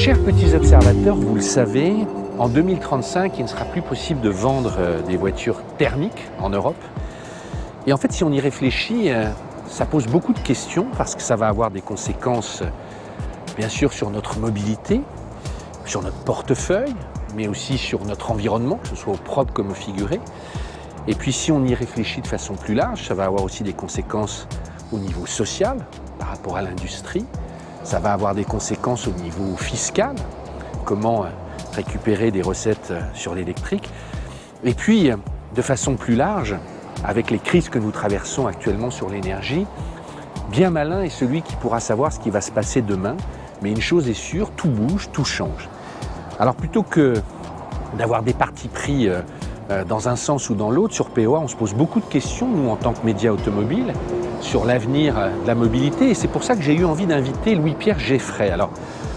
Chers petits observateurs, vous le savez, en 2035, il ne sera plus possible de vendre des voitures thermiques en Europe. Et en fait, si on y réfléchit, ça pose beaucoup de questions parce que ça va avoir des conséquences, bien sûr, sur notre mobilité, sur notre portefeuille, mais aussi sur notre environnement, que ce soit au propre comme au figuré. Et puis, si on y réfléchit de façon plus large, ça va avoir aussi des conséquences au niveau social, par rapport à l'industrie. Ça va avoir des conséquences au niveau fiscal, comment récupérer des recettes sur l'électrique. Et puis, de façon plus large, avec les crises que nous traversons actuellement sur l'énergie, bien malin est celui qui pourra savoir ce qui va se passer demain. Mais une chose est sûre, tout bouge, tout change. Alors plutôt que d'avoir des partis pris dans un sens ou dans l'autre, sur POA, on se pose beaucoup de questions, nous, en tant que média automobile, sur l'avenir de la mobilité. Et c'est pour ça que j'ai eu envie d'inviter Louis-Pierre Geffray. Alors,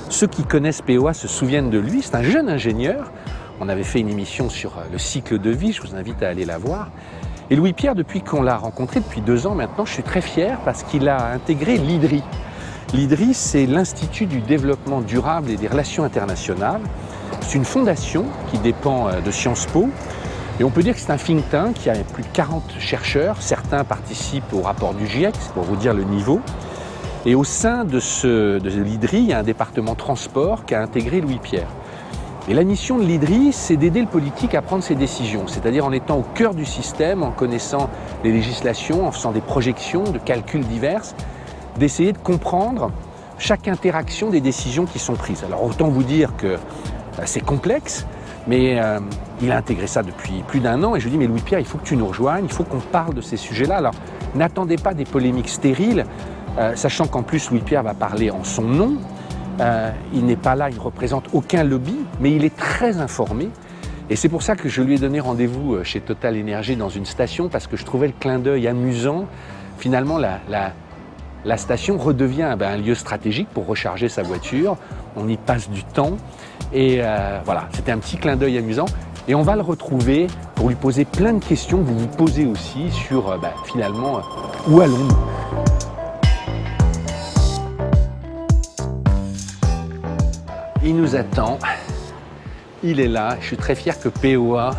ceux qui connaissent POA se souviennent de lui. C'est un jeune ingénieur. On avait fait une émission sur le cycle de vie. Je vous invite à aller la voir. Et Louis-Pierre, depuis qu'on l'a rencontré, depuis 2 ans maintenant, je suis très fier parce qu'il a intégré l'IDRI. L'IDRI, c'est l'Institut du développement durable et des relations internationales. C'est une fondation qui dépend de Sciences Po. Et on peut dire que c'est un think tank qui a plus de 40 chercheurs. Certains participent au rapport du GIEC, c'est pour vous dire le niveau. Et au sein de l'IDRI, il y a un département transport qui a intégré Louis-Pierre. Et la mission de l'IDRI, c'est d'aider le politique à prendre ses décisions, c'est-à-dire en étant au cœur du système, en connaissant les législations, en faisant des projections, de calculs divers, d'essayer de comprendre chaque interaction des décisions qui sont prises. Alors autant vous dire que c'est complexe, mais il a intégré ça depuis plus d'1 an et je lui dis mais Louis-Pierre, il faut que tu nous rejoignes, il faut qu'on parle de ces sujets-là. Alors n'attendez pas des polémiques stériles, sachant qu'en plus Louis-Pierre va parler en son nom. Il n'est pas là, il ne représente aucun lobby, mais il est très informé. Et c'est pour ça que je lui ai donné rendez-vous chez Total Énergie dans une station parce que je trouvais le clin d'œil amusant. Finalement, la station redevient un lieu stratégique pour recharger sa voiture. On y passe du temps. Et voilà, c'était un petit clin d'œil amusant. Et on va le retrouver pour lui poser plein de questions que vous vous posez aussi sur finalement où allons-nous. Il nous attend. Il est là. Je suis très fier que POA,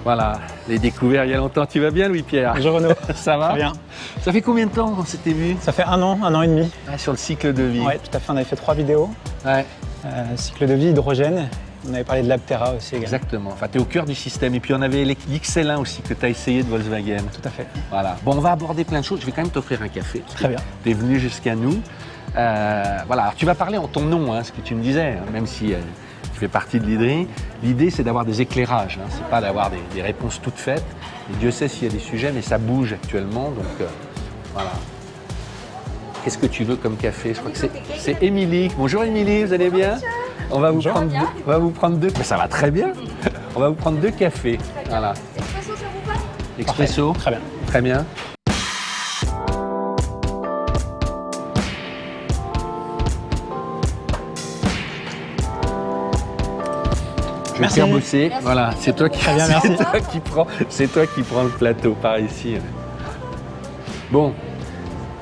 voilà, l'ait découvert il y a longtemps. Tu vas bien, Louis-Pierre? Bonjour Renaud. Ça va? Très bien. Ça fait combien de temps qu'on s'était vu? Ça fait 1 an et demi. Sur le cycle de vie. Oui, tout à fait. On avait fait 3 vidéos. Ouais. Cycle de vie, hydrogène. On avait parlé de l'Aptera aussi également. Exactement. Enfin, tu es au cœur du système. Et puis, on avait l'XL1 aussi que tu as essayé de Volkswagen. Tout à fait. Voilà. Bon, on va aborder plein de choses. Je vais quand même t'offrir un café. Très bien. Tu es venu jusqu'à nous. Voilà. Alors, tu vas parler en ton nom, ce que tu me disais, même si tu fais partie de l'IDRI. L'idée, c'est d'avoir des éclairages. C'est pas d'avoir des réponses toutes faites. Et Dieu sait s'il y a des sujets, mais ça bouge actuellement. Donc, voilà. Qu'est-ce que tu veux comme café? Je crois que c'est Émilie. Bonjour Émilie, vous allez bien? On va vous prendre 2. Mais ça va très bien. On va vous prendre 2 cafés. Voilà. Expresso, ça vous va? Expresso. Très bien. Très bien. Je vais te faire bosser. Merci. Voilà, c'est toi qui prends le plateau par ici. Bon,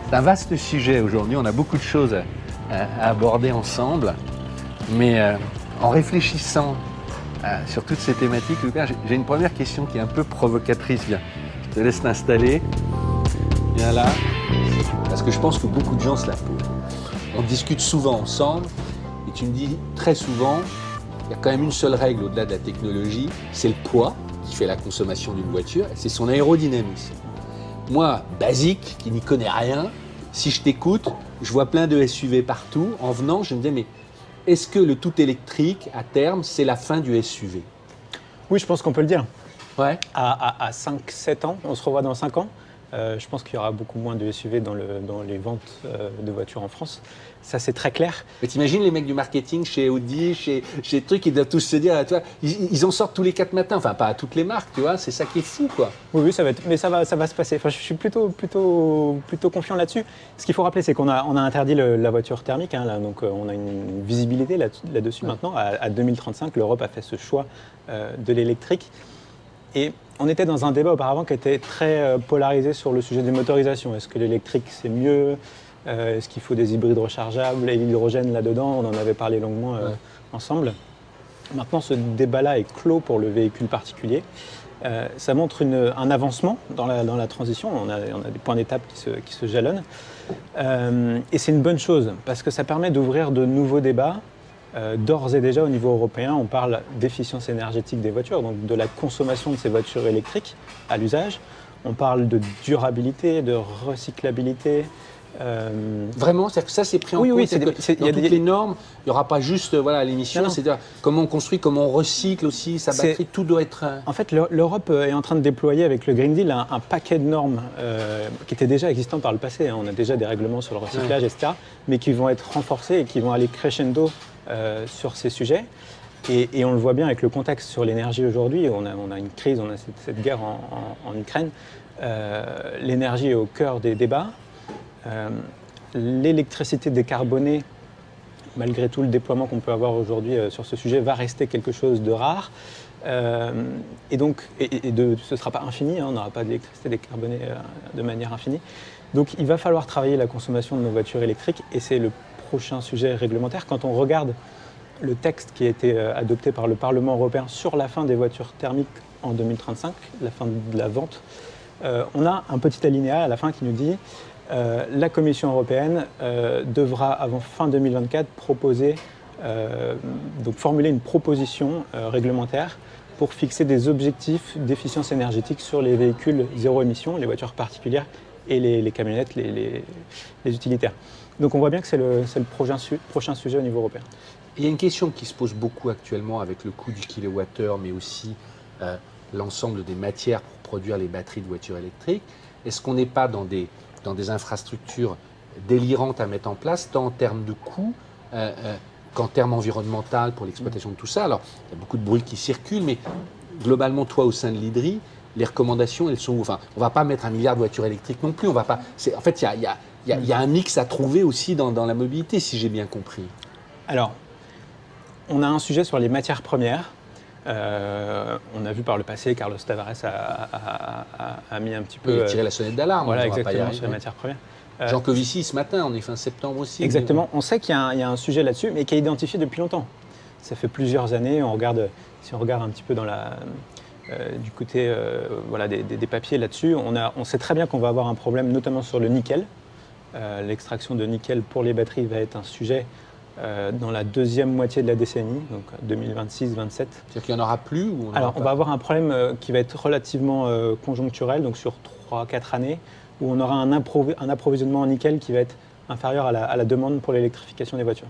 c'est un vaste sujet aujourd'hui. On a beaucoup de choses à aborder ensemble. Mais en réfléchissant sur toutes ces thématiques, j'ai une première question qui est un peu provocatrice. Viens, je te laisse t'installer. Viens là. Parce que je pense que beaucoup de gens se la posent. On discute souvent ensemble et tu me dis très souvent, il y a quand même une seule règle au-delà de la technologie, c'est le poids qui fait la consommation d'une voiture et c'est son aérodynamisme. Moi, basique, qui n'y connais rien, si je t'écoute, je vois plein de SUV partout. En venant, je me dis mais est-ce que le tout électrique, à terme, c'est la fin du SUV? Oui, je pense qu'on peut le dire. Ouais. À 5-7 ans, on se revoit dans 5 ans. Je pense qu'il y aura beaucoup moins de SUV dans les ventes de voitures en France. Ça, c'est très clair. Mais t'imagines les mecs du marketing chez Audi, chez trucs, ils doivent tous se dire, tu vois, ils en sortent tous les 4 matins. Enfin, pas à toutes les marques, tu vois, c'est ça qui est fou, quoi. Oui, mais ça va se passer. Enfin, je suis plutôt confiant là-dessus. Ce qu'il faut rappeler, c'est qu'on a interdit la voiture thermique. Là, donc, on a une visibilité là-dessus maintenant. À 2035, l'Europe a fait ce choix de l'électrique. Et on était dans un débat auparavant qui était très polarisé sur le sujet des motorisations. Est-ce que l'électrique, c'est mieux Est-ce qu'il faut des hybrides rechargeables et l'hydrogène là-dedans? On en avait parlé longuement ensemble. Maintenant, ce débat-là est clos pour le véhicule particulier. Ça montre un avancement dans la transition. On a des points d'étape qui se jalonnent. Et c'est une bonne chose parce que ça permet d'ouvrir de nouveaux débats. D'ores et déjà, au niveau européen, on parle d'efficience énergétique des voitures, donc de la consommation de ces voitures électriques à l'usage. On parle de durabilité, de recyclabilité. Vraiment, c'est-à-dire que ça c'est pris en compte. Oui, dans toutes les normes, il n'y aura pas juste l'émission, c'est-à-dire comment on construit, comment on recycle aussi, sa batterie, tout doit être... En fait, l'Europe est en train de déployer avec le Green Deal un paquet de normes qui étaient déjà existants par le passé. On a déjà des règlements sur le recyclage, etc., mais qui vont être renforcés et qui vont aller crescendo sur ces sujets. Et on le voit bien avec le contexte sur l'énergie aujourd'hui. On a une crise, on a cette guerre en Ukraine. L'énergie est au cœur des débats. L'électricité décarbonée, malgré tout le déploiement qu'on peut avoir aujourd'hui sur ce sujet, va rester quelque chose de rare. Et donc, ce ne sera pas infini, on n'aura pas d'électricité décarbonée de manière infinie. Donc il va falloir travailler la consommation de nos voitures électriques et c'est le prochain sujet réglementaire. Quand on regarde le texte qui a été adopté par le Parlement européen sur la fin des voitures thermiques en 2035, la fin de la vente, on a un petit alinéa à la fin qui nous dit la Commission européenne devra avant fin 2024 formuler une proposition réglementaire pour fixer des objectifs d'efficience énergétique sur les véhicules zéro émission, les voitures particulières et les camionnettes, les utilitaires. Donc on voit bien que c'est le prochain sujet au niveau européen. Il y a une question qui se pose beaucoup actuellement avec le coût du kilowattheure, mais aussi l'ensemble des matières pour produire les batteries de voitures électriques. Est-ce qu'on n'est pas dans des infrastructures délirantes à mettre en place, tant en termes de coûts qu'en termes environnementaux pour l'exploitation de tout ça? Alors, il y a beaucoup de bruit qui circule, mais globalement, toi, au sein de l'IDRI, les recommandations, elles sont où? Enfin, on ne va pas mettre 1 milliard de voitures électriques non plus. On va pas, en fait, il y a un mix à trouver aussi dans la mobilité, si j'ai bien compris. Alors, on a un sujet sur les matières premières. On a vu par le passé, Carlos Tavares a mis un petit peu... Il a tiré la sonnette d'alarme. Voilà, exactement, sur les matières premières. Jean Covici, ce matin, on est fin septembre aussi. Exactement. On sait qu'il y a un sujet là-dessus, mais qui est identifié depuis longtemps. Ça fait plusieurs années. Si on regarde un petit peu du côté des papiers là-dessus, on sait très bien qu'on va avoir un problème, notamment sur le nickel. L'extraction de nickel pour les batteries va être un sujet dans la deuxième moitié de la décennie, donc 2026-27. C'est-à-dire qu'il n'y en aura plus ou on va avoir un problème qui va être relativement conjoncturel, donc sur 3-4 années, où on aura un approvisionnement en nickel qui va être inférieur à la demande pour l'électrification des voitures.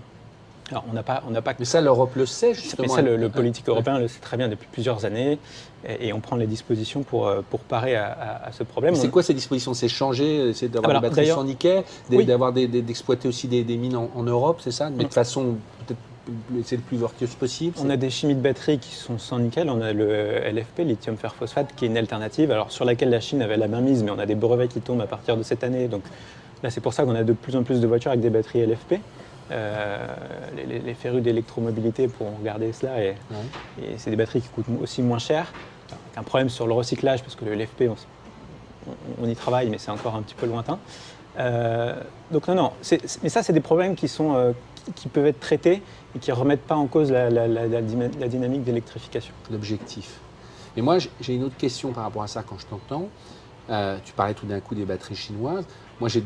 Alors, on n'a pas... Mais ça, l'Europe le sait, justement. Mais ça, le politique européen le sait très bien depuis plusieurs années, et on prend les dispositions pour parer à ce problème. C'est quoi ces dispositions? C'est changer, c'est d'avoir des batteries sans nickel, d'exploiter aussi des mines en Europe, c'est ça? Mais de façon peut-être c'est le plus vertueuse possible. On a des chimies de batteries qui sont sans nickel. On a le LFP, lithium fer phosphate, qui est une alternative, alors sur laquelle la Chine avait la main mise, mais on a des brevets qui tombent à partir de cette année. Donc là, c'est pour ça qu'on a de plus en plus de voitures avec des batteries LFP. Les férus d'électromobilité pourront regarder cela et c'est des batteries qui coûtent aussi moins cher. Un problème sur le recyclage parce que le LFP on y travaille mais c'est encore un petit peu lointain. Donc mais ça c'est des problèmes qui peuvent être traités et qui ne remettent pas en cause la dynamique d'électrification. L'objectif. Mais moi j'ai une autre question par rapport à ça quand je t'entends. Tu parlais tout d'un coup des batteries chinoises. Moi il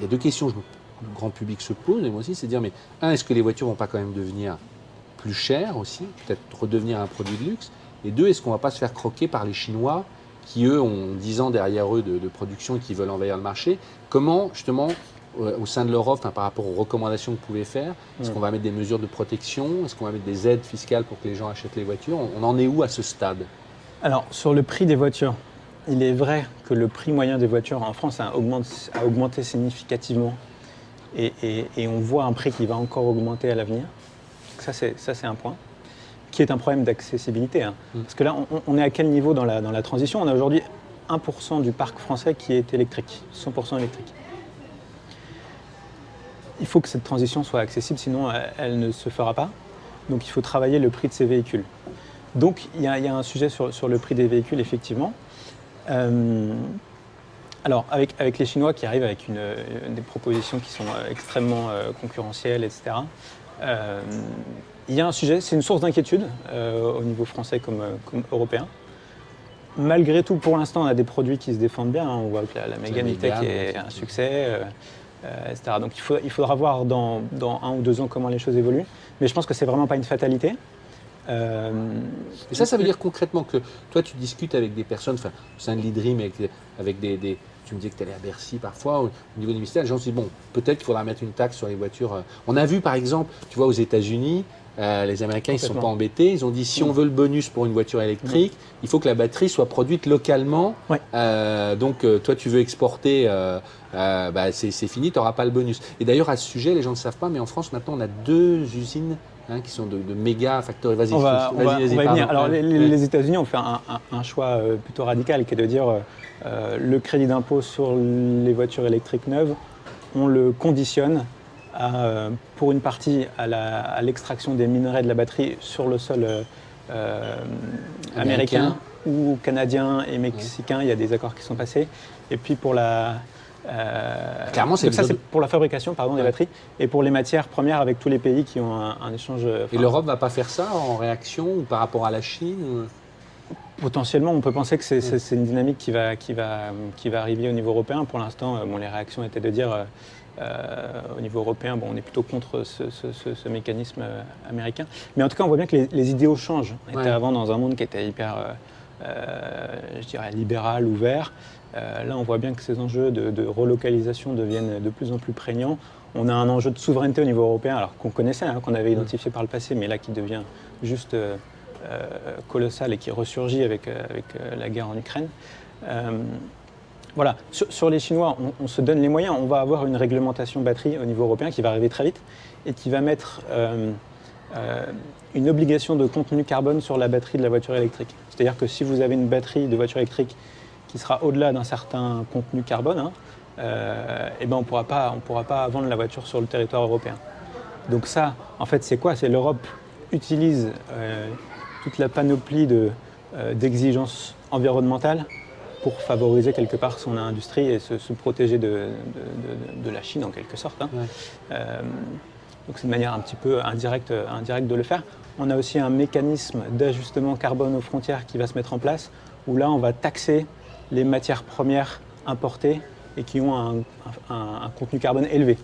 y a deux questions. Le grand public se pose, et moi aussi, c'est de dire, mais est-ce que les voitures ne vont pas quand même devenir plus chères aussi, peut-être redevenir un produit de luxe, et deux, est-ce qu'on ne va pas se faire croquer par les Chinois qui, eux, ont 10 ans derrière eux de production et qui veulent envahir le marché? Comment, justement, au sein de l'Europe, par rapport aux recommandations que vous pouvez faire, est-ce qu'on va mettre des mesures de protection? Est-ce qu'on va mettre des aides fiscales pour que les gens achètent les voitures? On en est où à ce stade? Alors, sur le prix des voitures, il est vrai que le prix moyen des voitures en France a augmenté significativement. Et on voit un prix qui va encore augmenter à l'avenir. Ça, c'est un point, qui est un problème d'accessibilité. Parce que là, on est à quel niveau dans la transition? On a aujourd'hui 1% du parc français qui est électrique, 100% électrique. Il faut que cette transition soit accessible, sinon elle ne se fera pas. Donc il faut travailler le prix de ces véhicules. Donc il y a un sujet sur le prix des véhicules, effectivement. Alors, avec les Chinois qui arrivent avec des propositions qui sont extrêmement concurrentielles, etc., il y a un sujet, c'est une source d'inquiétude au niveau français comme européen. Malgré tout, pour l'instant, on a des produits qui se défendent bien. On voit que la Mégane E-Tech est un succès, etc. Donc il faudra voir dans 1 ou 2 ans comment les choses évoluent. Mais je pense que c'est vraiment pas une fatalité. Et ça veut dire concrètement que toi, tu discutes avec des personnes, enfin, au sein de l'e-Dream, avec des tu me disais que tu allais à Bercy parfois, au niveau des ministères, les gens se disent, bon, peut-être qu'il faudra mettre une taxe sur les voitures. On a vu, par exemple, tu vois, aux États-Unis, les Américains, ils ne sont pas embêtés. Ils ont dit, si on veut le bonus pour une voiture électrique, il faut que la batterie soit produite localement. Ouais. Donc, toi, tu veux exporter, c'est fini, tu n'auras pas le bonus. Et d'ailleurs, à ce sujet, les gens ne le savent pas, mais en France, maintenant, on a 2 usines qui sont de méga factories. Vas-y, on va y venir. Alors, les États-Unis ont fait un choix plutôt radical qui est de dire le crédit d'impôt sur les voitures électriques neuves, on le conditionne pour une partie à l'extraction des minerais de la batterie sur le sol américain ou canadien et mexicain. Il y a des accords qui sont passés. Et puis pour clairement, c'est pour la fabrication des batteries et pour les matières premières avec tous les pays qui ont un échange. Et l'Europe ne va pas faire ça en réaction ou par rapport à la Chine Potentiellement, on peut penser que c'est une dynamique qui va arriver au niveau européen. Pour l'instant, les réactions étaient de dire au niveau européen, on est plutôt contre ce mécanisme américain. Mais en tout cas, on voit bien que les idéaux changent. On était avant dans un monde qui était hyper, je dirais, libéral, ouvert. Là, on voit bien que ces enjeux de relocalisation deviennent de plus en plus prégnants. On a un enjeu de souveraineté au niveau européen, alors qu'on connaissait, qu'on avait identifié par le passé, mais là qui devient juste colossal et qui ressurgit avec la guerre en Ukraine. Voilà, sur les Chinois, on se donne les moyens. On va avoir une réglementation batterie au niveau européen qui va arriver très vite et qui va mettre une obligation de contenu carbone sur la batterie de la voiture électrique. C'est-à-dire que si vous avez une batterie de voiture électrique qui sera au-delà d'un certain contenu carbone, on ne pourra pas vendre la voiture sur le territoire européen. Donc ça, en fait, c'est quoi? C'est l'Europe utilise toute la panoplie d'exigences environnementales pour favoriser quelque part son industrie et se protéger de la Chine en quelque sorte. Donc c'est une manière un petit peu indirecte de le faire. On a aussi un mécanisme d'ajustement carbone aux frontières qui va se mettre en place, où là on va taxer les matières premières importées et qui ont un contenu carbone élevé.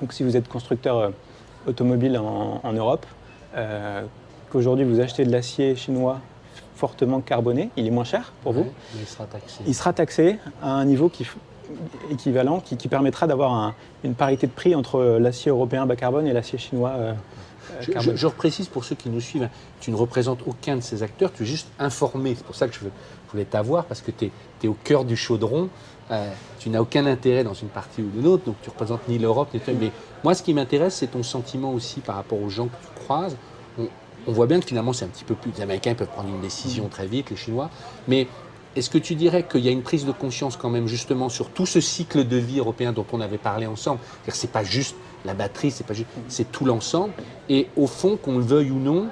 Donc si vous êtes constructeur automobile en Europe, qu'aujourd'hui vous achetez de l'acier chinois fortement carboné, il est moins cher pour vous. Mais il sera taxé. Il sera taxé à un niveau équivalent qui permettra d'avoir une parité de prix entre l'acier européen bas carbone et l'acier chinois carbone. Je reprécise pour ceux qui nous suivent, tu ne représentes aucun de ces acteurs, tu es juste informé. C'est pour ça que je voulais t'avoir, parce que tu es au cœur du chaudron. Tu n'as aucun intérêt dans une partie ou d'une autre, donc tu ne représentes ni l'Europe, ni toi. Mais moi, ce qui m'intéresse, c'est ton sentiment aussi par rapport aux gens que tu croises. On voit bien que finalement, c'est un petit peu plus... Les Américains peuvent prendre une décision très vite, les Chinois. Mais est-ce que tu dirais qu'il y a une prise de conscience quand même justement sur tout ce cycle de vie européen dont on avait parlé ensemble? C'est-à-dire que ce n'est pas juste la batterie, c'est tout l'ensemble. Et au fond, qu'on le veuille ou non,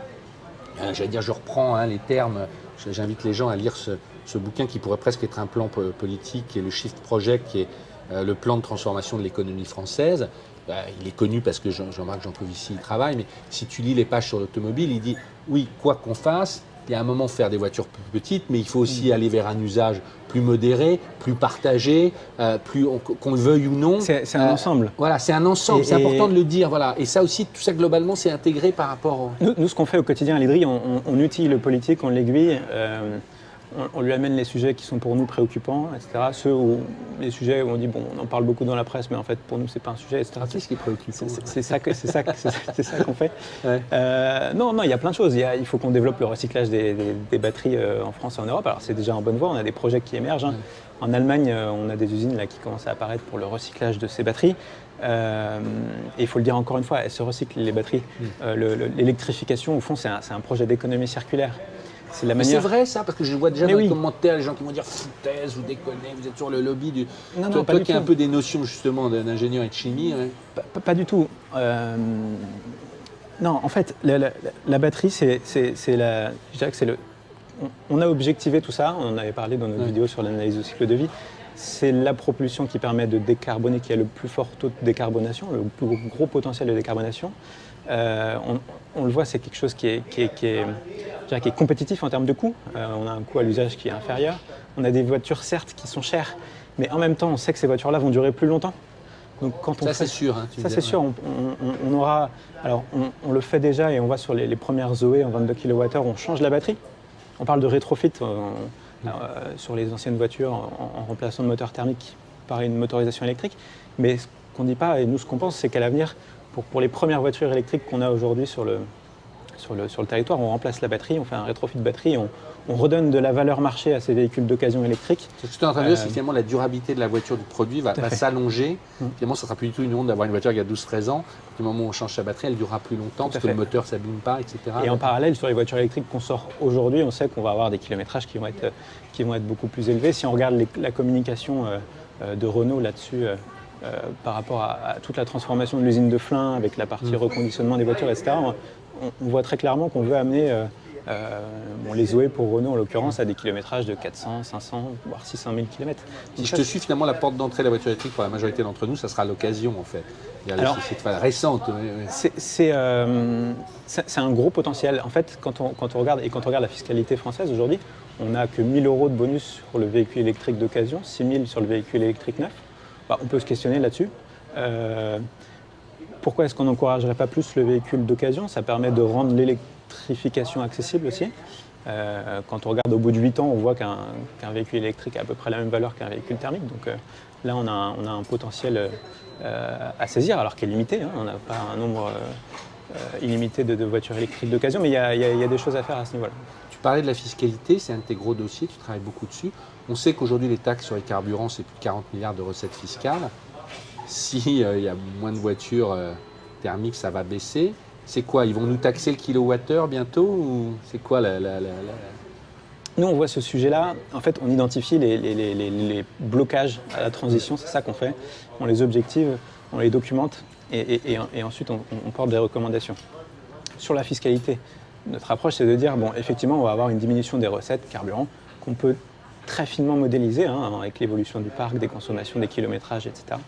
j'allais dire, je reprends les termes, j'invite les gens à lire ce bouquin qui pourrait presque être un plan politique, qui est le Shift Project, qui est le plan de transformation de l'économie française. Il est connu parce que Jean-Marc Jancovici y travaille, mais si tu lis les pages sur l'automobile, il dit oui, quoi qu'on fasse, il y a un moment faire des voitures plus petites, mais il faut aussi aller vers un usage plus modéré, plus partagé, qu'on le veuille ou non. C'est un ensemble. Voilà, c'est un ensemble, c'est important de le dire. Voilà. Et ça aussi, tout ça globalement, c'est intégré par rapport... Nous, ce qu'on fait au quotidien à l'IDRI, on utilise le politique, on l'aiguille. On lui amène les sujets qui sont pour nous préoccupants, etc. Les sujets où on dit, on en parle beaucoup dans la presse, mais en fait, pour nous, ce n'est pas un sujet, etc. C'est ce qui est préoccupant. C'est ça qu'on fait. Ouais. Non, il y a plein de choses. Il faut qu'on développe le recyclage des batteries en France et en Europe. Alors, c'est déjà en bonne voie. On a des projets qui émergent. Ouais. En Allemagne, on a des usines là, qui commencent à apparaître pour le recyclage de ces batteries. Et il faut le dire encore une fois, elles se recyclent, les batteries. L'électrification, au fond, c'est un projet d'économie circulaire. C'est vrai ça, parce que je vois déjà dans les commentaires les gens qui vont dire foutaise, vous déconnez, vous êtes sur le lobby du... Toi qui as un peu des notions justement d'ingénieur et de chimie. Ouais. Pas du tout. Non, en fait, la batterie, je dirais que c'est on a objectivé tout ça, on en avait parlé dans notre vidéo sur l'analyse du cycle de vie. c'est la propulsion qui permet de décarboner, qui a le plus fort taux de décarbonation, le plus gros potentiel de décarbonation. On le voit, c'est quelque chose qui est compétitif en termes de coût. On a un coût à l'usage qui est inférieur. On a des voitures, certes, qui sont chères, mais en même temps, on sait que ces voitures-là vont durer plus longtemps. Donc, quand on c'est sûr. Hein, ça, c'est sûr. On aura. Alors, on le fait déjà et on voit sur les premières Zoé en 22 kWh, on change la batterie. On parle de rétrofit sur les anciennes voitures en remplaçant le moteur thermique par une motorisation électrique. Mais ce qu'on ne dit pas, et nous, ce qu'on pense, c'est qu'à l'avenir, pour les premières voitures électriques qu'on a aujourd'hui sur le territoire, on remplace la batterie, on fait un rétrofit de batterie, on redonne de la valeur marché à ces véhicules d'occasion électrique. Ce que tu es en train de dire, c'est que finalement la durabilité de la voiture, du produit va s'allonger. Finalement, ce ne sera plus du tout une honte d'avoir une voiture qui a 12-13 ans. Du moment où on change sa batterie, elle durera plus longtemps parce que le moteur ne s'abîme pas, etc. Et en parallèle, sur les voitures électriques qu'on sort aujourd'hui, on sait qu'on va avoir des kilométrages qui vont être beaucoup plus élevés. Si on regarde la communication de Renault là-dessus, par rapport à toute la transformation de l'usine de Flins avec la partie reconditionnement des voitures, etc., on voit très clairement qu'on veut amener les Zoé pour Renault en l'occurrence à des kilométrages de 400, 500, voire 600 000 km. Si je te suis, finalement, la porte d'entrée de la voiture électrique pour la majorité d'entre nous, ça sera l'occasion en fait. Alors, c'est récente. C'est un gros potentiel. En fait, quand on regarde la fiscalité française aujourd'hui, on n'a que 1 000 € de bonus sur le véhicule électrique d'occasion, 6 000 sur le véhicule électrique neuf. On peut se questionner là-dessus. Pourquoi est-ce qu'on n'encouragerait pas plus le véhicule d'occasion? Ça permet de rendre l'électrification accessible aussi. Quand on regarde au bout de 8 ans, on voit qu'un véhicule électrique a à peu près la même valeur qu'un véhicule thermique. Donc là, on a un potentiel à saisir, alors qu'il est limité. Hein. On n'a pas un nombre illimité de voitures électriques d'occasion, mais il y a des choses à faire à ce niveau-là. Tu parlais de la fiscalité, c'est un de tes gros dossiers, tu travailles beaucoup dessus. On sait qu'aujourd'hui, les taxes sur les carburants, c'est plus de 40 milliards de recettes fiscales. Si il y a moins de voitures thermiques, ça va baisser. C'est quoi? Ils vont nous taxer le kilowattheure bientôt ou c'est quoi Nous, on voit ce sujet-là. En fait, on identifie les blocages à la transition. C'est ça qu'on fait. On les objective, on les documente et ensuite on porte des recommandations. Sur la fiscalité, notre approche, c'est de dire, bon, effectivement, on va avoir une diminution des recettes carburant qu'on peut très finement modéliser avec l'évolution du parc, des consommations, des kilométrages, etc.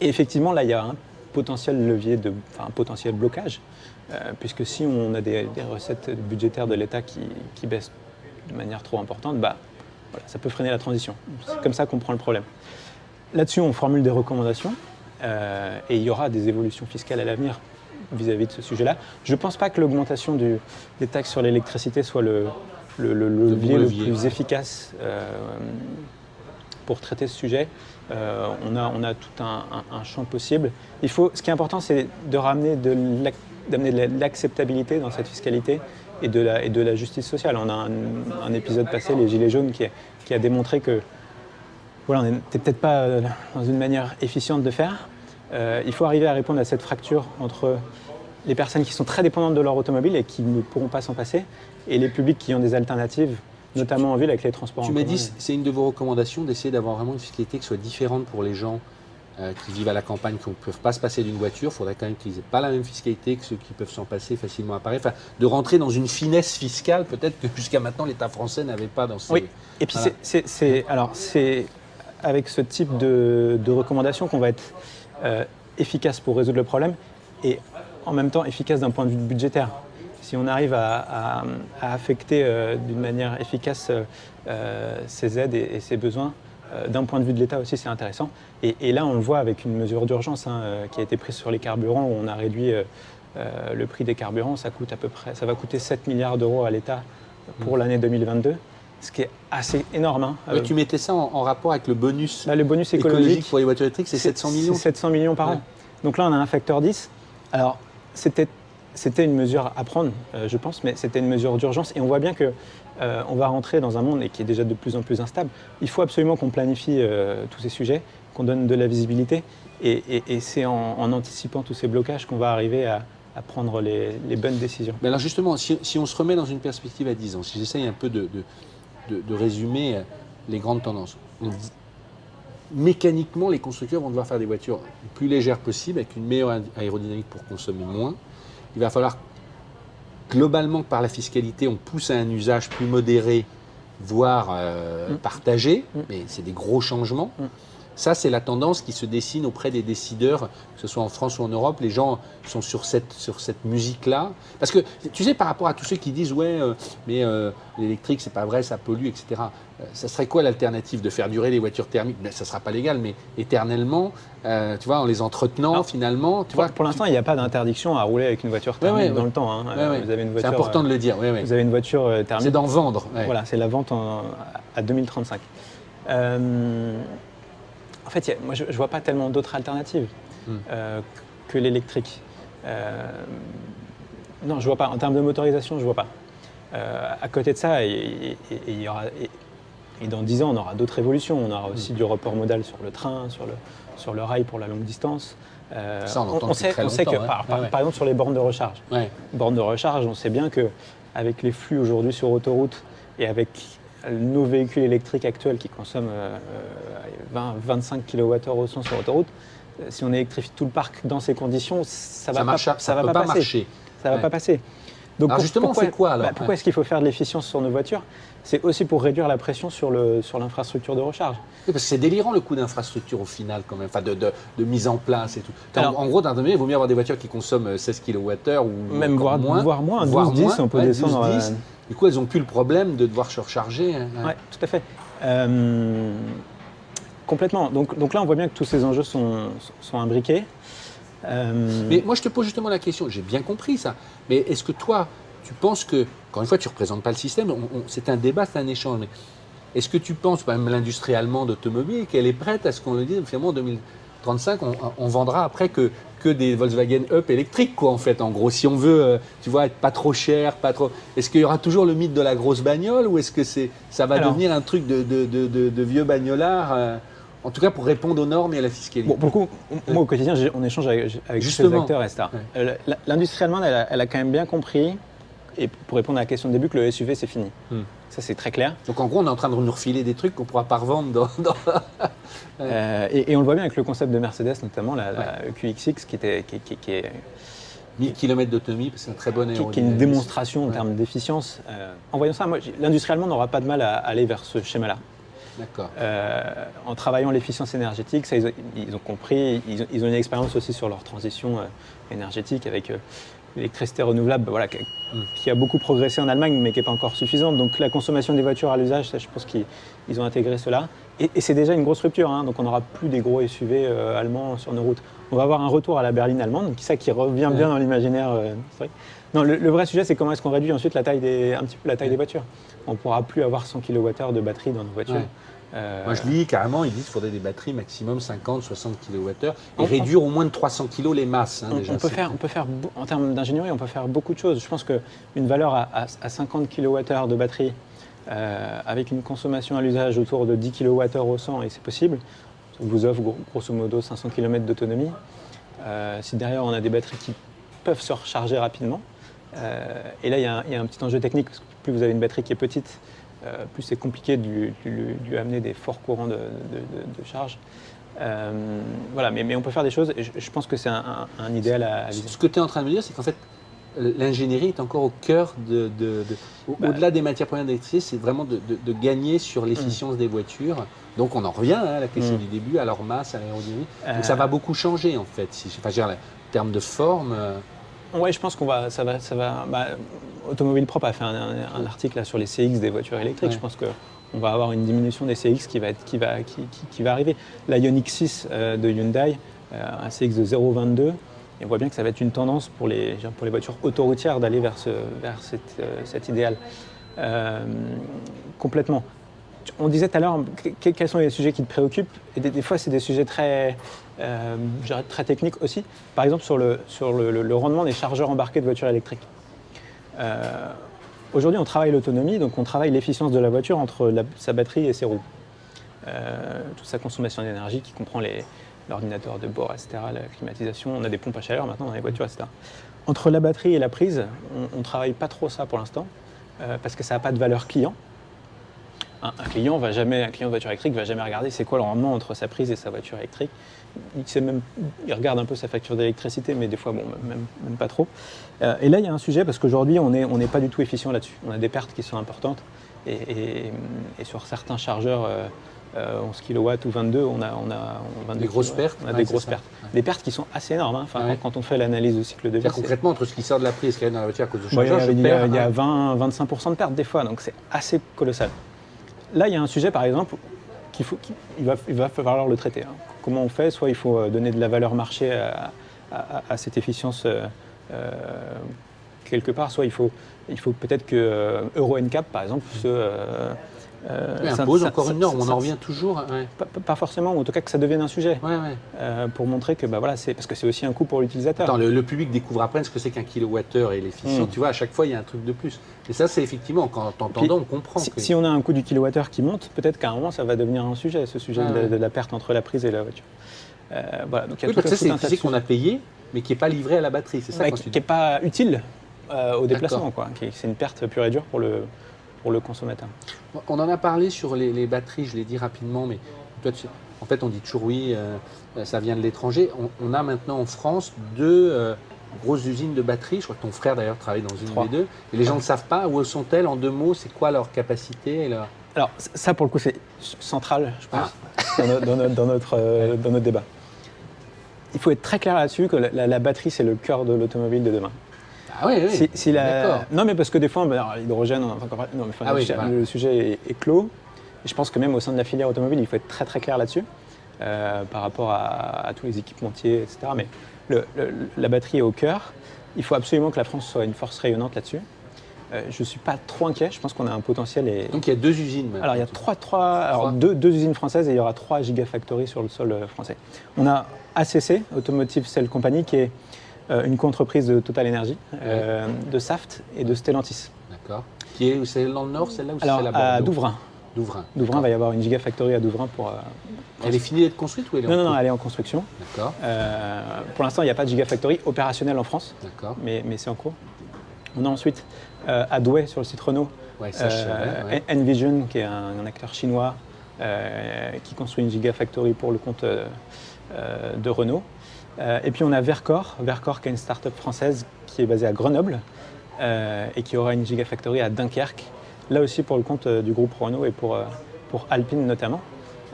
Et effectivement, là, il y a un potentiel levier, un potentiel blocage, puisque si on a des recettes budgétaires de l'État qui baissent de manière trop importante, voilà, ça peut freiner la transition. C'est comme ça qu'on prend le problème. Là-dessus, on formule des recommandations et il y aura des évolutions fiscales à l'avenir vis-à-vis de ce sujet-là. Je ne pense pas que l'augmentation des taxes sur l'électricité soit le levier le plus efficace pour traiter ce sujet. On a tout un champ possible. Ce qui est important, c'est d'amener de l'acceptabilité dans cette fiscalité et de la justice sociale. On a un épisode passé, les Gilets jaunes, qui a démontré que voilà, on n'était peut-être pas dans une manière efficiente de faire. Il faut arriver à répondre à cette fracture entre les personnes qui sont très dépendantes de leur automobile et qui ne pourront pas s'en passer, et les publics qui ont des alternatives, notamment en ville avec les transports en commun. Tu m'as dit, c'est une de vos recommandations d'essayer d'avoir vraiment une fiscalité qui soit différente pour les gens qui vivent à la campagne, qui ne peuvent pas se passer d'une voiture. Il faudrait quand même qu'ils n'aient pas la même fiscalité que ceux qui peuvent s'en passer facilement à Paris. Enfin, de rentrer dans une finesse fiscale, peut-être que jusqu'à maintenant l'État français n'avait pas dans ses... Oui, et puis voilà. c'est avec ce type de recommandations qu'on va être efficace pour résoudre le problème et en même temps efficace d'un point de vue budgétaire. Si on arrive à affecter d'une manière efficace ces aides et ces besoins, d'un point de vue de l'État aussi, c'est intéressant. Et là, on le voit avec une mesure d'urgence qui a été prise sur les carburants, où on a réduit le prix des carburants. Ça va coûter 7 milliards d'euros à l'État pour l'année 2022, ce qui est assez énorme. Mais tu mettais ça en rapport avec le bonus, le bonus écologique pour les voitures électriques, c'est 700 millions. C'est 700 millions par an. Donc là, on a un facteur 10. Alors, c'était une mesure à prendre, je pense, mais c'était une mesure d'urgence. Et on voit bien qu'on va rentrer dans un monde qui est déjà de plus en plus instable. Il faut absolument qu'on planifie tous ces sujets, qu'on donne de la visibilité. Et c'est en anticipant tous ces blocages qu'on va arriver à prendre les bonnes décisions. Mais alors justement, si on se remet dans une perspective à 10 ans, si j'essaye un peu de résumer les grandes tendances, mécaniquement, les constructeurs vont devoir faire des voitures les plus légères possibles, avec une meilleure aérodynamique pour consommer moins. Il va falloir globalement que par la fiscalité, on pousse à un usage plus modéré voire partagé, mais c'est des gros changements. Ça, c'est la tendance qui se dessine auprès des décideurs, que ce soit en France ou en Europe. Les gens sont sur cette musique-là. Parce que, tu sais, par rapport à tous ceux qui disent « Ouais, mais l'électrique, c'est pas vrai, ça pollue, etc. » Ça serait quoi l'alternative? De faire durer les voitures thermiques? Ça ne sera pas légal, mais éternellement, tu vois, en les entretenant, alors, finalement… Tu vois, pour l'instant, il n'y a pas d'interdiction à rouler avec une voiture thermique dans le temps. Hein. Vous avez une voiture, c'est important de le dire. Vous avez une voiture thermique. C'est d'en vendre. Voilà, c'est la vente à 2035. En fait, moi, je ne vois pas tellement d'autres alternatives que l'électrique. Non, je ne vois pas. En termes de motorisation, je ne vois pas. À côté de ça, il y aura, et dans 10 ans, on aura d'autres évolutions. On aura aussi du report modal sur le train, sur le rail pour la longue distance. Ça, on sait que, par exemple, sur les bornes de recharge. Bornes de recharge, on sait bien qu'avec les flux aujourd'hui sur autoroute et avec nos véhicules électriques actuels qui consomment 20-25 kWh au 100 sur autoroute, si on électrifie tout le parc dans ces conditions, ça va pas passer. Ça va pas passer. Donc alors justement, pourquoi, on fait quoi alors pourquoi est-ce qu'il faut faire de l'efficience sur nos voitures? C'est aussi pour réduire la pression sur l'infrastructure de recharge. Oui, parce que c'est délirant le coût d'infrastructure au final quand même, enfin de mise en place et tout. Alors, en gros, d'un donné, il vaut mieux avoir des voitures qui consomment 16 kWh ou même voire moins, 12-10, on peut descendre. 12-10. Du coup, elles n'ont plus le problème de devoir se recharger. Oui, tout à fait. Complètement. Donc là, on voit bien que tous ces enjeux sont imbriqués. Mais moi, je te pose justement la question, j'ai bien compris ça, mais est-ce que toi, tu penses que, encore une fois, tu ne représentes pas le système, c'est un débat, c'est un échange, mais est-ce que tu penses, par exemple, l'industrie allemande automobile, qu'elle est prête à ce qu'on le dise, finalement, en 2035, on vendra après que des Volkswagen Up électriques, quoi, en fait, en gros, si on veut, tu vois, être pas trop cher, pas trop… Est-ce qu'il y aura toujours le mythe de la grosse bagnole, ou est-ce que ça va devenir un truc de vieux bagnolards en tout cas, pour répondre aux normes et à la fiscalité. Bon, pour le coup, moi, au quotidien, on échange avec tous ces acteurs, etc. L'industrie allemande, elle a quand même bien compris, et pour répondre à la question de début, que le SUV, c'est fini. Ça, c'est très clair. Donc, en gros, on est en train de nous refiler des trucs qu'on ne pourra pas revendre et on le voit bien avec le concept de Mercedes, notamment la EQXX, qui est 1000 km d'autonomie, c'est un très bon aérodynamisme. Qui est une démonstration en termes d'efficience. En voyant ça, l'industrie allemande n'aura pas de mal à aller vers ce schéma-là. D'accord. En travaillant l'efficience énergétique, ça, ils ont compris, ils ont une expérience aussi sur leur transition énergétique avec l'électricité renouvelable, voilà, qui a beaucoup progressé en Allemagne, mais qui n'est pas encore suffisante. Donc la consommation des voitures à l'usage, je pense qu'ils ont intégré cela. Et c'est déjà une grosse rupture, hein, donc on n'aura plus des gros SUV allemands sur nos routes. On va avoir un retour à la berline allemande, qui revient bien dans l'imaginaire historique. Non, le vrai sujet, c'est comment est-ce qu'on réduit ensuite un petit peu la taille des voitures. On ne pourra plus avoir 100 kWh de batterie dans nos voitures. Moi, je lis carrément, ils disent qu'il faudrait des batteries maximum 50-60 kWh et réduire au moins de 300 kg les masses. Déjà, on peut faire, en termes d'ingénierie, on peut faire beaucoup de choses. Je pense qu'une valeur à 50 kWh de batterie avec une consommation à l'usage autour de 10 kWh au 100, et c'est possible, ça vous offre grosso modo 500 km d'autonomie. Si derrière, on a des batteries qui peuvent se recharger rapidement. Et là, il y a un petit enjeu technique, parce que plus vous avez une batterie qui est petite, plus c'est compliqué de lui amener des forts courants de charge. Voilà, mais on peut faire des choses, et je pense que c'est un idéal à viser. Ce que tu es en train de me dire, c'est qu'en fait, l'ingénierie est encore au cœur au-delà des matières premières d'électricité, c'est vraiment de gagner sur l'efficience des voitures. Donc on en revient à la question du début, à leur masse, à l'aérodynamique. Donc ça va beaucoup changer en fait. En termes de forme… Oui, je pense ça va. Automobile Propre a fait un article là, sur les CX des voitures électriques. Je pense qu'on va avoir une diminution des CX qui va arriver. La Ioniq 6 de Hyundai, un CX de 0,22, et on voit bien que ça va être une tendance pour les voitures autoroutières d'aller vers cet idéal. Complètement. On disait tout à l'heure, quels sont les sujets qui te préoccupent? Et des fois, c'est des sujets très techniques aussi. Par exemple, sur le rendement des chargeurs embarqués de voitures électriques. Aujourd'hui, on travaille l'autonomie, donc on travaille l'efficience de la voiture entre sa batterie et ses roues. Toute sa consommation d'énergie qui comprend l'ordinateur de bord, etc., la climatisation. On a des pompes à chaleur maintenant dans les voitures, etc. Entre la batterie et la prise, on ne travaille pas trop ça pour l'instant, parce que ça n'a pas de valeur client. Un client de voiture électrique ne va jamais regarder c'est quoi le rendement entre sa prise et sa voiture électrique. Il regarde un peu sa facture d'électricité, mais des fois, même pas trop. Et là, il y a un sujet, parce qu'aujourd'hui, on n'est pas du tout efficient là-dessus. On a des pertes qui sont importantes. et sur certains chargeurs 11 kW ou 22, on a 22 des grosses pertes. On a des grosses pertes. Ouais. Des pertes qui sont assez énormes. Hein. Enfin, quand on fait l'analyse du cycle de vie. Concrètement, entre ce qui sort de la prise et ce qui est dans la voiture à cause de il chargeur, y a 20-25% de pertes des fois, donc c'est assez colossal. Là, il y a un sujet, par exemple, il va falloir le traiter. Hein. Comment on fait? Soit il faut donner de la valeur marché à cette efficience quelque part, soit il faut peut-être que Euro NCAP, par exemple, impose encore une norme, on en revient toujours. Ouais. Pas forcément, ou en tout cas que ça devienne un sujet, pour montrer que voilà, parce que c'est aussi un coût pour l'utilisateur. Attends, le public découvre après ce que c'est qu'un kilowattheure et l'efficience. Tu vois, à chaque fois, il y a un truc de plus. Et ça, c'est effectivement, quand t'entendons, on comprend. Si on a un coût du kilowattheure qui monte, peut-être qu'à un moment, ça va devenir un sujet, ce sujet de la perte entre la prise et la voiture. Voilà, donc il y a parce que ça, c'est l'électricité qu'on a payé, mais qui n'est pas livrée à la batterie. C'est ça qui n'est pas utile au déplacement. C'est une perte pure et dure pour le consommateur. On en a parlé sur les batteries, je l'ai dit rapidement, mais toi, en fait, on dit toujours oui, ça vient de l'étranger. On a maintenant en France 2 grosses usines de batteries. Je crois que ton frère, d'ailleurs, travaille dans une 3. des 2. Et les gens ne savent pas. Où sont-elles? En 2 mots, c'est quoi leur capacité et Alors, ça, pour le coup, c'est central, je pense, dans notre débat. Il faut être très clair là-dessus que la batterie, c'est le cœur de l'automobile de demain. Ah oui, d'accord. Non, mais parce que des fois, l'hydrogène, le sujet est clos. Et je pense que même au sein de la filière automobile, il faut être très très clair là-dessus, par rapport à tous les équipementiers, etc. Mais la batterie est au cœur. Il faut absolument que la France soit une force rayonnante là-dessus. Je ne suis pas trop inquiet, je pense qu'on a un potentiel. Donc il y a 2 usines maintenant. Alors il y a deux usines françaises et il y aura 3 gigafactories sur le sol français. On a ACC, Automotive Cell Company, qui est une co-entreprise de Total Energy, de Saft et de Stellantis. D'accord. C'est dans le nord, celle-là, ou c'est là-bas? À Douvrin. Douvrin, il va y avoir une gigafactory à Douvrin pour... Elle est finie d'être construite ou elle est en cours? Non, elle est en construction. D'accord. Pour l'instant, il n'y a pas de gigafactory opérationnelle en France. D'accord. Mais c'est en cours. On a ensuite à Douai, sur le site Renault, Envision, qui est un acteur chinois qui construit une gigafactory pour le compte de Renault. Et puis on a Verkor, qui est une start-up française qui est basée à Grenoble et qui aura une gigafactory à Dunkerque, là aussi pour le compte du groupe Renault et pour Alpine notamment.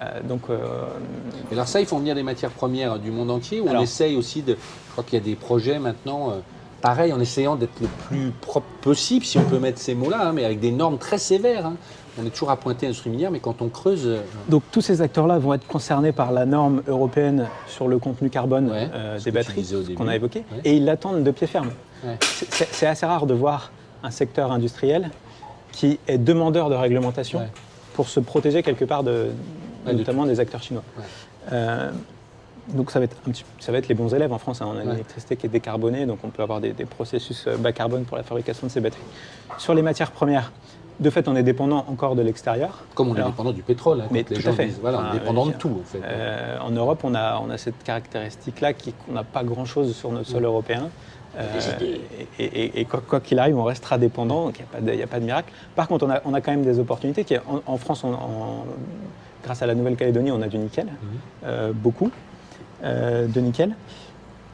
Et alors ça, ils font venir des matières premières du monde entier, ou on essaye aussi de... Je crois qu'il y a des projets maintenant... Pareil, en essayant d'être le plus propre possible, si on peut mettre ces mots-là, mais avec des normes très sévères. On est toujours à pointer l'industrie minière, mais quand on creuse... Donc tous ces acteurs-là vont être concernés par la norme européenne sur le contenu carbone des batteries, qu'on a évoqué, et ils l'attendent de pied ferme. Ouais. C'est assez rare de voir un secteur industriel qui est demandeur de réglementation pour se protéger quelque part notamment des acteurs chinois. Donc ça va être les bons élèves en France. On a une électricité qui est décarbonée, donc on peut avoir des processus bas carbone pour la fabrication de ces batteries. Sur les matières premières, de fait, on est dépendant encore de l'extérieur. Comme on est dépendant du pétrole, mais les gens disent, voilà, on est dépendant de tout. En fait. En Europe, on a cette caractéristique-là qu'on n'a pas grand-chose sur notre sol européen. Et quoi qu'il arrive, on restera dépendant, donc il n'y a pas de miracle. Par contre, on a quand même des opportunités. En France, grâce à la Nouvelle-Calédonie, on a du nickel, beaucoup. De nickel.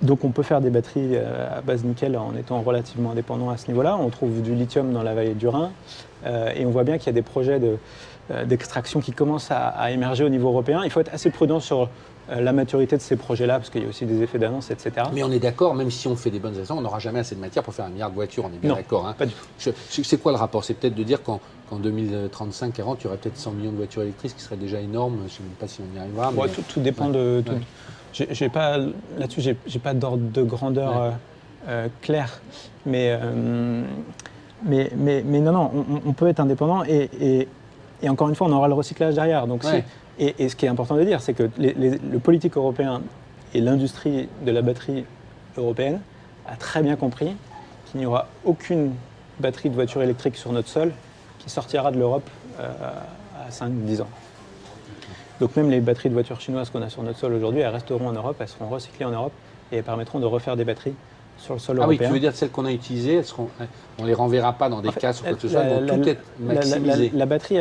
Donc on peut faire des batteries à base nickel en étant relativement indépendant à ce niveau-là. On trouve du lithium dans la vallée du Rhin et on voit bien qu'il y a des projets d'extraction qui commencent à émerger au niveau européen. Il faut être assez prudent sur la maturité de ces projets-là parce qu'il y a aussi des effets d'annonce, etc. Mais on est d'accord, même si on fait des bonnes actions, on n'aura jamais assez de matière pour faire 1 milliard de voitures, on est bien d'accord. Pas du tout. C'est quoi le rapport? C'est peut-être de dire qu'en 2035-40, il y aurait peut-être 100 millions de voitures électriques, ce qui serait déjà énorme. Je ne sais même pas si on y arrivera. Mais... Tout dépend de... Là-dessus, j'ai pas d'ordre de grandeur clair, mais non, on peut être indépendant et encore une fois, on aura le recyclage derrière. Donc et ce qui est important de dire, c'est que le politique européen et l'industrie de la batterie européenne a très bien compris qu'il n'y aura aucune batterie de voiture électrique sur notre sol qui sortira de l'Europe à 5-10 ans. Donc même les batteries de voitures chinoises qu'on a sur notre sol aujourd'hui, elles resteront en Europe, elles seront recyclées en Europe et elles permettront de refaire des batteries sur le sol européen. Ah oui, tu veux dire celles qu'on a utilisées, on ne les renverra pas dans des cas sur quoi que ce soit, elles vont toutes être maximisées. La batterie,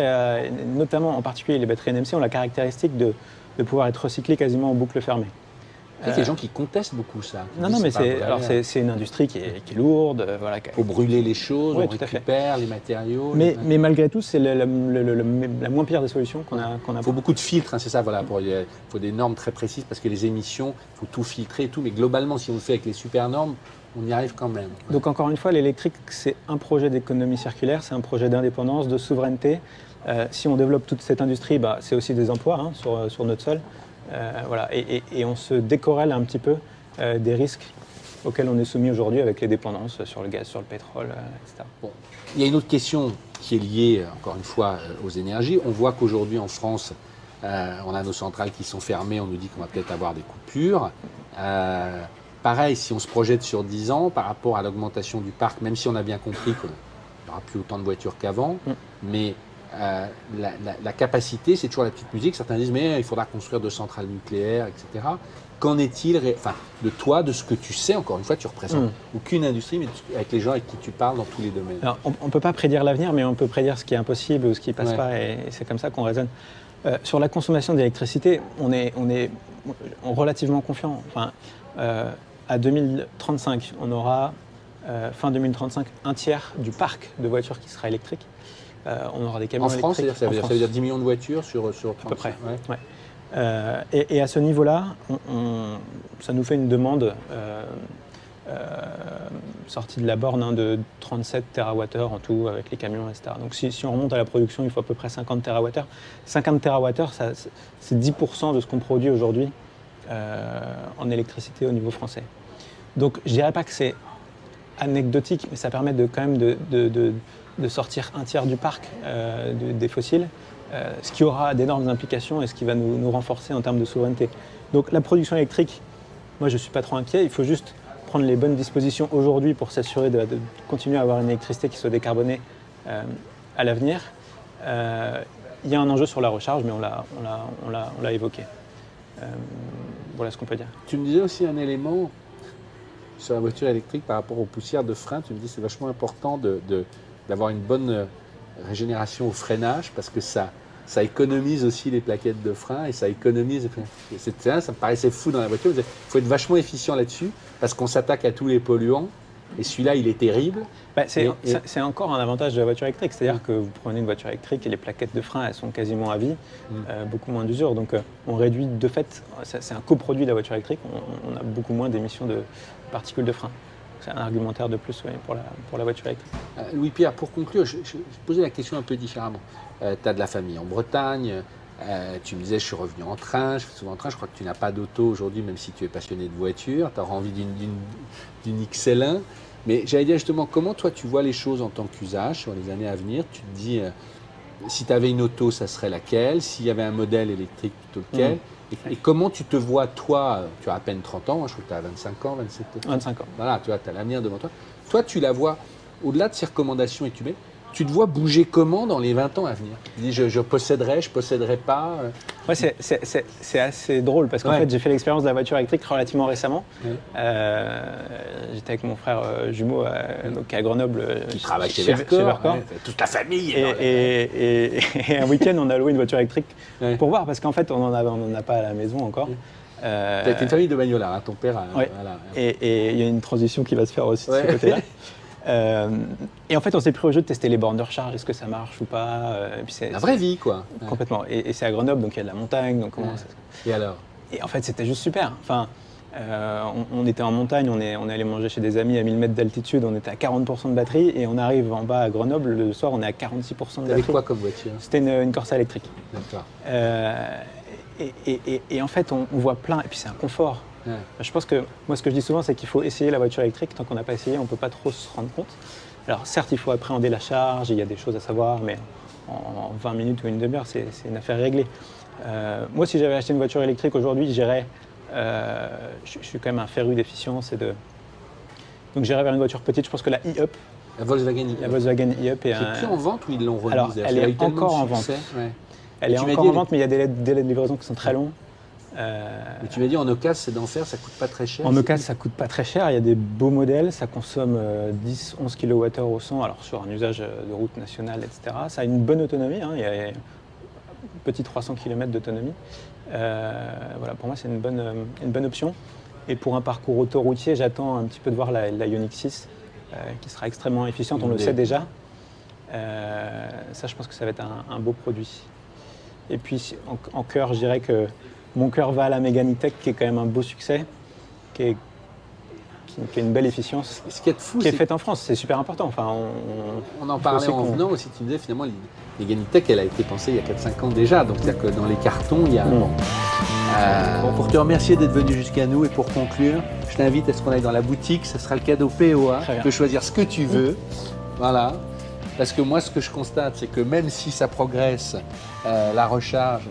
notamment en particulier les batteries NMC, ont la caractéristique de pouvoir être recyclées quasiment en boucle fermée. Il y a des gens qui contestent beaucoup ça. Non, mais c'est une industrie qui est lourde. Voilà, il faut brûler les choses, ouais, on récupère les matériaux. Mais malgré tout, c'est la moins pire des solutions qu'on a. Il faut beaucoup de filtres, hein, c'est ça. Voilà, il faut des normes très précises parce que les émissions, il faut tout filtrer et tout. Mais globalement, si on le fait avec les super normes, on y arrive quand même. Ouais. Donc encore une fois, l'électrique, c'est un projet d'économie circulaire, c'est un projet d'indépendance, de souveraineté. Si on développe toute cette industrie, c'est aussi des emplois hein, sur notre sol. Voilà. Et on se décorrèle un petit peu des risques auxquels on est soumis aujourd'hui avec les dépendances sur le gaz, sur le pétrole, etc. Bon. Il y a une autre question qui est liée, encore une fois, aux énergies. On voit qu'aujourd'hui en France, on a nos centrales qui sont fermées, on nous dit qu'on va peut-être avoir des coupures. Pareil, si on se projette sur 10 ans par rapport à l'augmentation du parc, même si on a bien compris qu'il n'y aura plus autant de voitures qu'avant, mais la capacité, c'est toujours la petite musique. Certains disent mais il faudra construire 2 centrales nucléaires, etc. Qu'en est-il de toi, de ce que tu sais, encore une fois, tu représentes aucune industrie, mais avec les gens avec qui tu parles dans tous les domaines. Alors, on ne peut pas prédire l'avenir, mais on peut prédire ce qui est impossible ou ce qui ne passe pas, et c'est comme ça qu'on raisonne. Sur la consommation d'électricité, on est relativement confiant. Enfin, à 2035, on aura, fin 2035, un tiers du parc de voitures qui sera électrique. On aura des camions électriques. En France, ça veut dire 10 millions de voitures sur 30 à peu près. Ouais. Et à ce niveau-là, ça nous fait une demande sortie de la borne de 37 TWh en tout avec les camions, etc. Donc si on remonte à la production, il faut à peu près 50 TWh. 50 TWh, c'est 10% de ce qu'on produit aujourd'hui en électricité au niveau français. Donc je ne dirais pas que c'est anecdotique, mais ça permet quand même de sortir un tiers du parc des fossiles, ce qui aura d'énormes implications et ce qui va nous renforcer en termes de souveraineté. Donc la production électrique, moi je ne suis pas trop inquiet, il faut juste prendre les bonnes dispositions aujourd'hui pour s'assurer de continuer à avoir une électricité qui soit décarbonée à l'avenir. Il y a un enjeu sur la recharge, mais on l'a évoqué. Voilà ce qu'on peut dire. Tu me disais aussi un élément sur la voiture électrique par rapport aux poussières de frein. Tu me dis que c'est vachement important d'avoir une bonne régénération au freinage parce que ça économise aussi les plaquettes de frein et ça économise. Ça me paraissait fou dans la voiture. Il faut être vachement efficient là-dessus parce qu'on s'attaque à tous les polluants et celui-là, il est terrible. C'est encore un avantage de la voiture électrique. C'est-à-dire que vous prenez une voiture électrique et les plaquettes de frein, elles sont quasiment à vie, beaucoup moins d'usure. Donc on réduit de fait, c'est un coproduit de la voiture électrique, on a beaucoup moins d'émissions de particules de frein. C'est un argumentaire de plus pour la voiture électrique. Louis-Pierre, pour conclure, je posais la question un peu différemment. Tu as de la famille en Bretagne, tu me disais je suis revenu en train, je fais souvent en train, je crois que tu n'as pas d'auto aujourd'hui même si tu es passionné de voiture, tu auras envie d'une XL1. Mais j'allais dire justement, comment toi tu vois les choses en tant qu'usage sur les années à venir? Tu te dis, si tu avais une auto, ça serait laquelle? S'il y avait un modèle électrique, plutôt lequel? Et comment tu te vois, toi, tu as à peine 30 ans, je crois que tu as 25 ans, 27 ans. 25 ans. Voilà, tu as l'avenir devant toi. Toi, tu la vois, au-delà de ces recommandations étumées, tu te vois bouger comment dans les 20 ans à venir? Tu dis, je posséderai, je posséderai pas. Ouais, c'est assez drôle parce qu'en fait, j'ai fait l'expérience de la voiture électrique relativement récemment. J'étais avec mon frère jumeau donc à Grenoble. Qui travaille chez Vercors. Toute la famille. Et un week-end, on a loué une voiture électrique pour voir parce qu'en fait, on n'en a pas à la maison encore. Tu as été une famille de bagnolards, hein, ton père. Voilà. Et il y a une transition qui va se faire aussi de ce côté-là. Et en fait, on s'est pris au jeu de tester les bornes de recharge, est-ce que ça marche ou pas. Et puis la vraie vie, quoi. Complètement. Et c'est à Grenoble, donc il y a de la montagne. Donc Et alors? Et en fait, c'était juste super. Enfin, on était en montagne, on est allé manger chez des amis à 1000 mètres d'altitude, on était à 40% de batterie et on arrive en bas à Grenoble, le soir, on est à 46% de batterie. Avec quoi comme voiture? C'était une Corsa électrique. D'accord. Et en fait, on voit plein, et puis c'est un confort. Ouais. Je pense que, moi ce que je dis souvent, c'est qu'il faut essayer la voiture électrique. Tant qu'on n'a pas essayé, on ne peut pas trop se rendre compte. Alors certes, il faut appréhender la charge, il y a des choses à savoir, mais en 20 minutes ou une demi-heure, c'est une affaire réglée. Moi, si j'avais acheté une voiture électrique aujourd'hui, j'irais, je suis quand même un féru d'efficience, donc j'irais vers une voiture petite. Je pense que la e-Up, la Volkswagen e-Up, est plus en vente ou ils l'ont remise? Alors, elle est encore en vente. Elle est encore en vente, mais il y a des délais de livraison qui sont très longs. Mais tu m'as dit en occasion, c'est d'enfer, ça coûte pas très cher. En occasion, ça coûte pas très cher. Il y a des beaux modèles, ça consomme 10-11 kWh au 100, alors sur un usage de route nationale, etc. Ça a une bonne autonomie, hein. Il y a un petit 300 km d'autonomie. Voilà, pour moi, c'est une bonne option. Et pour un parcours autoroutier, j'attends un petit peu de voir la Ioniq 6, qui sera extrêmement efficiente, on le sait déjà. Ça, je pense que ça va être un beau produit. Et puis, en cœur, je dirais que mon cœur va à la Mégane E-Tech, qui est quand même un beau succès, qui a une belle efficience, Ce qui est fou, qui est c'est faite en France. C'est super important. Enfin, on en parlait en venant aussi, tu me disais finalement, les Ganitech, elle a été pensée il y a 4-5 ans déjà, donc c'est-à-dire que dans les cartons, il y a... Bon, pour te remercier d'être venu jusqu'à nous et pour conclure, je t'invite à ce qu'on aille dans la boutique, ce sera le cadeau POA, Très bien. tu peux choisir ce que tu veux, voilà. Parce que moi, ce que je constate, c'est que même si ça progresse, la recharge,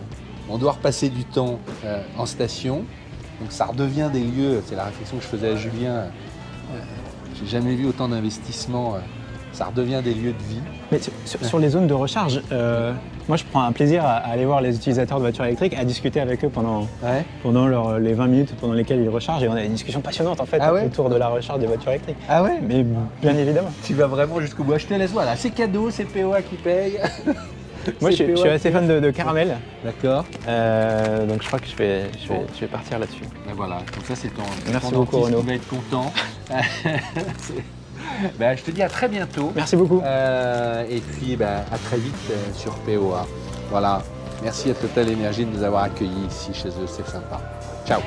on doit repasser du temps en station, donc ça redevient des lieux, c'est la réflexion que je faisais à Julien, j'ai jamais vu autant d'investissements, ça redevient des lieux de vie. Mais sur les zones de recharge, moi je prends un plaisir à aller voir les utilisateurs de voitures électriques, à discuter avec eux pendant les 20 minutes pendant lesquelles ils rechargent. Et on a des discussions passionnantes en fait autour de la recharge des voitures électriques. Ah ouais? Mais bien évidemment. Tu vas vraiment jusqu'au bout. Je te laisse, voilà, c'est cadeau, c'est POA qui paye. Moi je suis assez fan de caramel, D'accord. donc je crois que je vais partir là-dessus. Ben voilà, donc ça c'est ton Merci ton beaucoup, dentiste Renaud. qui va être content. Ben, je te dis à très bientôt. Merci beaucoup. Et puis ben, à très vite sur POA. Voilà. Merci à Total Energy de nous avoir accueillis ici chez eux, c'est sympa. Ciao.